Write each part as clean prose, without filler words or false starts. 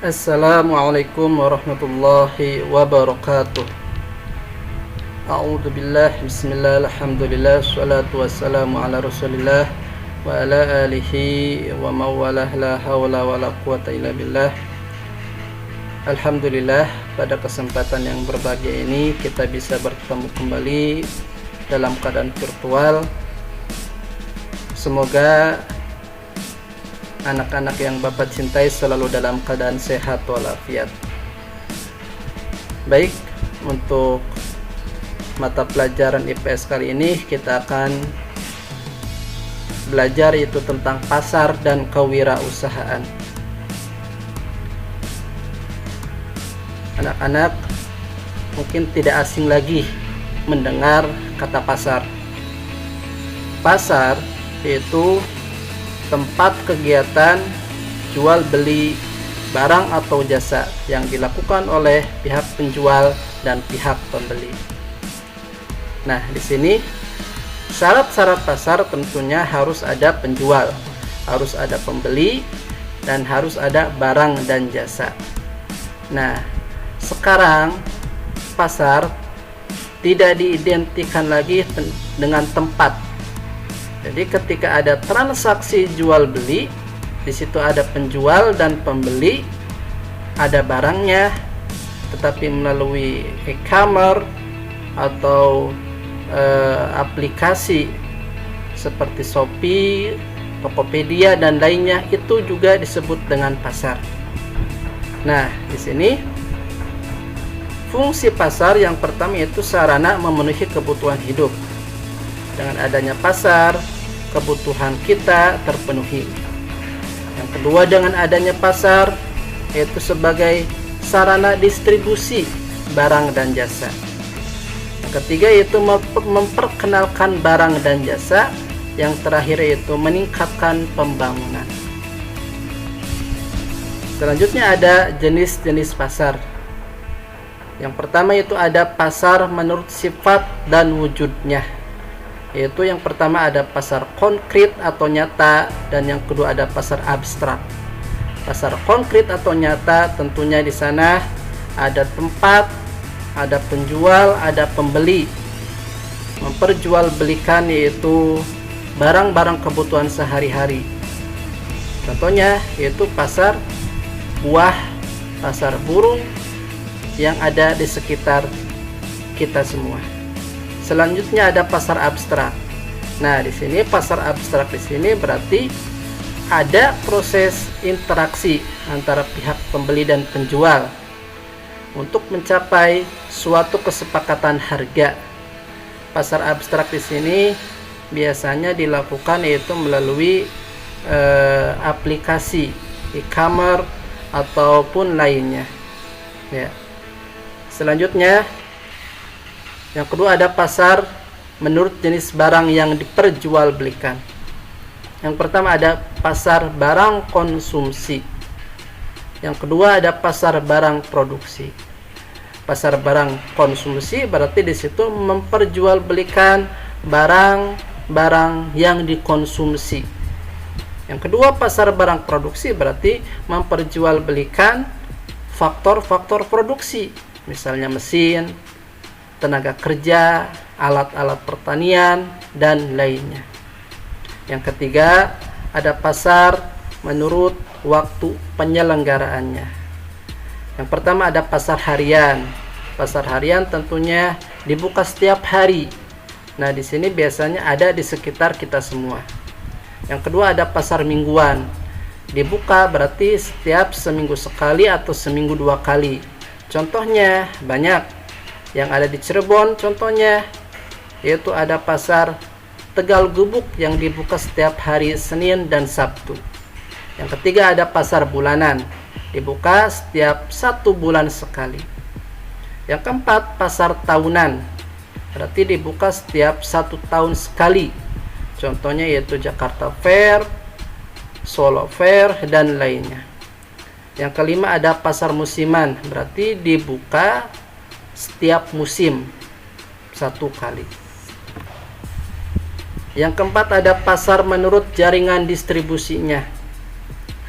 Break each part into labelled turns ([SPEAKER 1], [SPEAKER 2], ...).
[SPEAKER 1] Assalamualaikum warahmatullahi wabarakatuh. A'udzu billah, bismillah, alhamdulillah, salatu wassalamu ala rasulillah wa ala alihi wa mawalah, la hawla wa la quwata illa billah. Alhamdulillah, pada kesempatan yang berbahagia ini kita bisa bertemu kembali dalam keadaan virtual. Semoga anak-anak yang Bapak cintai selalu dalam keadaan sehat walafiat. Baik, untuk mata pelajaran IPS kali ini kita akan belajar yaitu tentang pasar dan kewirausahaan. Anak-anak mungkin tidak asing lagi mendengar kata pasar. Pasar yaitu tempat kegiatan jual beli barang atau jasa yang dilakukan oleh pihak penjual dan pihak pembeli. Nah, di sini syarat-syarat pasar tentunya harus ada penjual, harus ada pembeli, dan harus ada barang dan jasa. Nah, sekarang pasar tidak diidentikan lagi dengan tempat. Jadi ketika ada transaksi jual beli, di situ ada penjual dan pembeli, ada barangnya, tetapi melalui e-commerce atau aplikasi seperti Shopee, Tokopedia dan lainnya, itu juga disebut dengan pasar. Nah, di sini fungsi pasar yang pertama yaitu sarana memenuhi kebutuhan hidup. Dengan adanya pasar, kebutuhan kita terpenuhi. Yang kedua, dengan adanya pasar yaitu sebagai sarana distribusi barang dan jasa. Yang ketiga yaitu memperkenalkan barang dan jasa. Yang terakhir yaitu meningkatkan pembangunan. Selanjutnya ada jenis-jenis pasar. Yang pertama yaitu ada pasar menurut sifat dan wujudnya. Yaitu yang pertama ada pasar konkret atau nyata, dan yang kedua ada pasar abstrak. Pasar konkret atau nyata tentunya di sana ada tempat, ada penjual, ada pembeli. Memperjualbelikan yaitu barang-barang kebutuhan sehari-hari. Contohnya yaitu pasar buah, pasar burung yang ada di sekitar kita semua. Selanjutnya ada pasar abstrak. Nah, di sini pasar abstrak di sini berarti ada proses interaksi antara pihak pembeli dan penjual untuk mencapai suatu kesepakatan harga. Pasar abstrak di sini biasanya dilakukan yaitu melalui aplikasi e-commerce ataupun lainnya. Ya. Selanjutnya yang kedua ada pasar menurut jenis barang yang diperjualbelikan. Yang pertama ada pasar barang konsumsi. Yang kedua ada pasar barang produksi. Pasar barang konsumsi berarti di situ memperjualbelikan barang-barang yang dikonsumsi. Yang kedua pasar barang produksi berarti memperjualbelikan faktor-faktor produksi, misalnya mesin, tenaga kerja, alat-alat pertanian, dan lainnya. Yang ketiga, ada pasar menurut waktu penyelenggaraannya. Yang pertama ada pasar harian. Pasar harian tentunya dibuka setiap hari. Nah, di sini biasanya ada di sekitar kita semua. Yang kedua ada pasar mingguan. Dibuka berarti setiap seminggu sekali atau seminggu 2 kali. Contohnya banyak. Yang ada di Cirebon contohnya yaitu ada pasar Tegal Gubuk yang dibuka setiap hari Senin dan Sabtu. Yang ketiga ada pasar bulanan, dibuka setiap 1 bulan sekali. Yang keempat pasar tahunan, berarti dibuka setiap 1 tahun sekali. Contohnya yaitu Jakarta Fair, Solo Fair, dan lainnya. Yang kelima ada pasar musiman, berarti dibuka setiap musim 1 kali. Yang keempat ada pasar menurut jaringan distribusinya.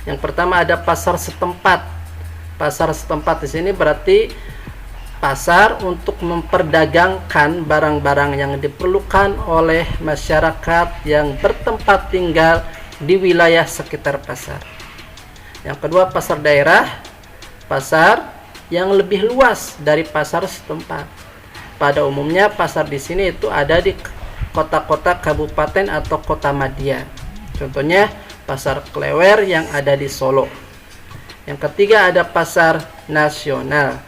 [SPEAKER 1] Yang pertama ada pasar setempat. Pasar setempat di sini berarti pasar untuk memperdagangkan barang-barang yang diperlukan oleh masyarakat yang bertempat tinggal di wilayah sekitar pasar. Yang kedua, pasar daerah, pasar yang lebih luas dari pasar setempat. Pada umumnya pasar di sini itu ada di kota-kota kabupaten atau kota madya. Contohnya pasar Klewer yang ada di Solo. Yang ketiga ada pasar nasional.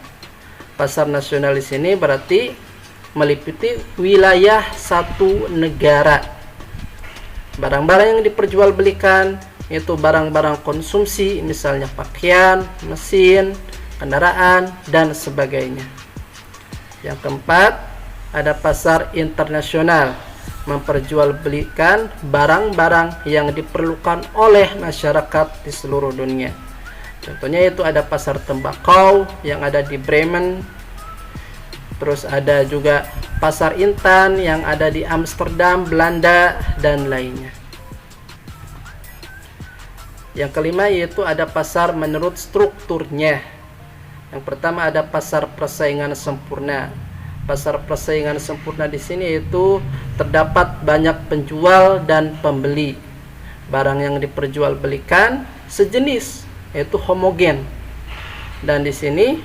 [SPEAKER 1] Pasar nasional di sini berarti meliputi wilayah satu negara. Barang-barang yang diperjualbelikan yaitu barang-barang konsumsi, misalnya pakaian, mesin, kendaraan, dan sebagainya. Yang keempat ada pasar internasional, memperjualbelikan barang-barang yang diperlukan oleh masyarakat di seluruh dunia. Contohnya itu ada pasar tembakau yang ada di Bremen. Terus ada juga pasar Intan yang ada di Amsterdam, Belanda, dan lainnya. Yang kelima yaitu ada pasar menurut strukturnya. Yang pertama ada pasar persaingan sempurna. Pasar persaingan sempurna di sini itu terdapat banyak penjual dan pembeli. Barang yang diperjualbelikan sejenis, yaitu homogen. Dan di sini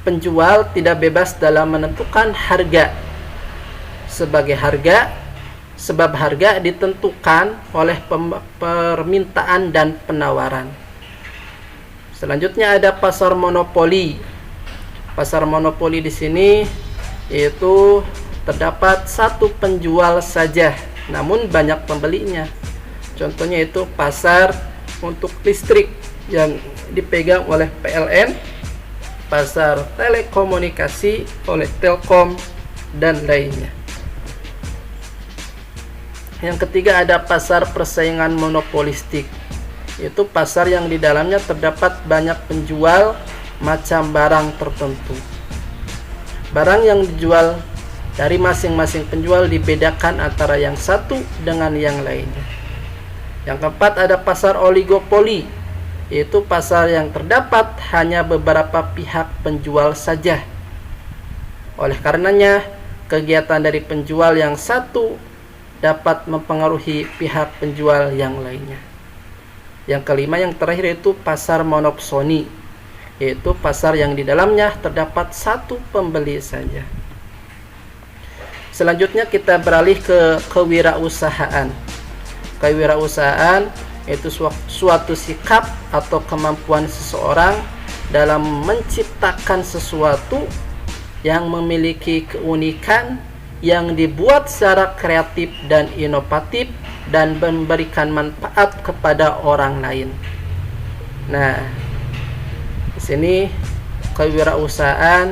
[SPEAKER 1] penjual tidak bebas dalam menentukan harga. Sebab harga ditentukan oleh permintaan dan penawaran. Selanjutnya ada pasar monopoli. Pasar monopoli di sini yaitu terdapat satu penjual saja, namun banyak pembelinya. Contohnya itu pasar untuk listrik yang dipegang oleh PLN, pasar telekomunikasi oleh Telkom, dan lainnya. Yang ketiga ada pasar persaingan monopolistik, yaitu pasar yang di dalamnya terdapat banyak penjual macam barang tertentu. Barang yang dijual dari masing-masing penjual dibedakan antara yang satu dengan yang lainnya. Yang keempat ada pasar oligopoli, yaitu pasar yang terdapat hanya beberapa pihak penjual saja. Oleh karenanya, kegiatan dari penjual yang satu dapat mempengaruhi pihak penjual yang lainnya. Yang kelima, yang terakhir itu pasar monopsoni, yaitu pasar yang di dalamnya terdapat satu pembeli saja. Selanjutnya kita beralih ke kewirausahaan. Kewirausahaan yaitu suatu sikap atau kemampuan seseorang dalam menciptakan sesuatu yang memiliki keunikan, yang dibuat secara kreatif dan inovatif dan memberikan manfaat kepada orang lain. Nah, di sini kewirausahaan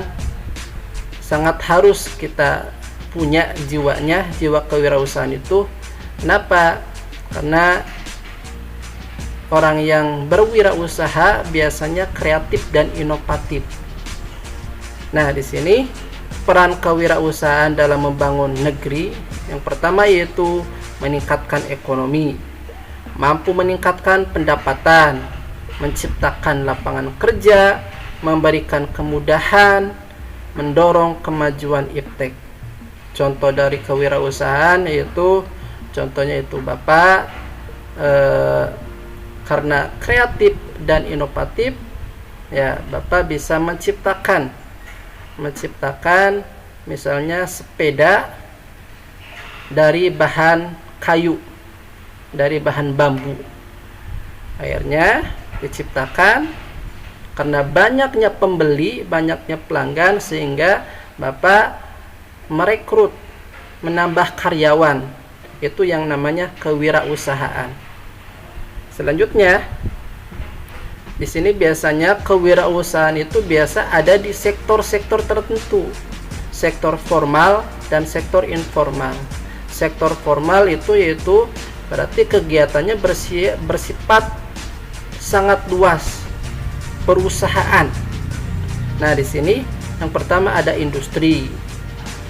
[SPEAKER 1] sangat harus kita punya jiwanya, jiwa kewirausahaan itu. Kenapa? Karena orang yang berwirausaha biasanya kreatif dan inovatif. Nah, di sini peran kewirausahaan dalam membangun negeri yang pertama yaitu meningkatkan ekonomi, mampu meningkatkan pendapatan, menciptakan lapangan kerja, memberikan kemudahan, mendorong kemajuan iptek. Contoh dari kewirausahaan yaitu contohnya itu Bapak karena kreatif dan inovatif, ya Bapak bisa menciptakan misalnya sepeda dari bahan kayu, dari bahan bambu. Akhirnya diciptakan karena banyaknya pembeli, banyaknya pelanggan, sehingga Bapak merekrut, menambah karyawan. Itu yang namanya kewirausahaan. Selanjutnya, di sini biasanya kewirausahaan itu biasa ada di sektor-sektor tertentu, sektor formal dan sektor informal. Sektor formal itu yaitu berarti kegiatannya bersifat sangat luas, perusahaan. Nah, di sini yang pertama ada industri,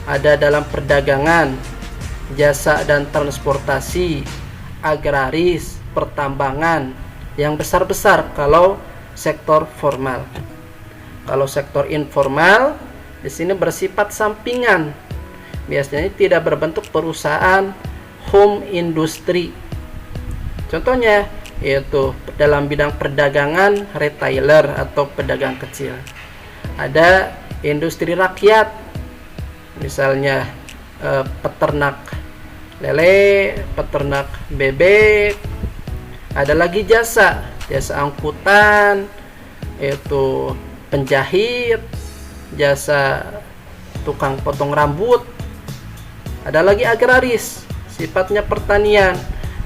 [SPEAKER 1] ada dalam perdagangan, jasa dan transportasi, agraris, pertambangan, yang besar-besar kalau sektor formal. Kalau sektor informal di sini bersifat sampingan, biasanya tidak berbentuk perusahaan home industry. Contohnya yaitu dalam bidang perdagangan retailer atau pedagang kecil. Ada industri rakyat, misalnya peternak lele, peternak bebek. Ada lagi jasa angkutan, yaitu penjahit, jasa tukang potong rambut. Ada lagi agraris, sifatnya pertanian,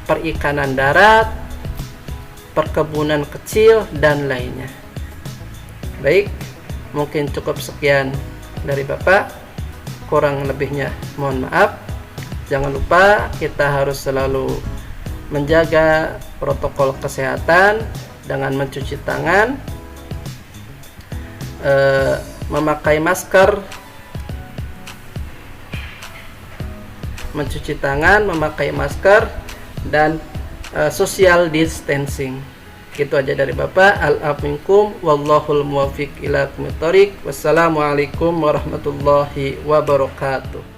[SPEAKER 1] perikanan darat, perkebunan kecil, dan lainnya. Baik, mungkin cukup sekian dari Bapak. Kurang lebihnya mohon maaf. Jangan lupa kita harus selalu menjaga protokol kesehatan dengan mencuci tangan, memakai masker, dan social distancing. Itu aja dari Bapak. Al-afwu minkum wallahul muwaffiq ila aqwamit thoriq. Wassalamualaikum warahmatullahi wabarakatuh.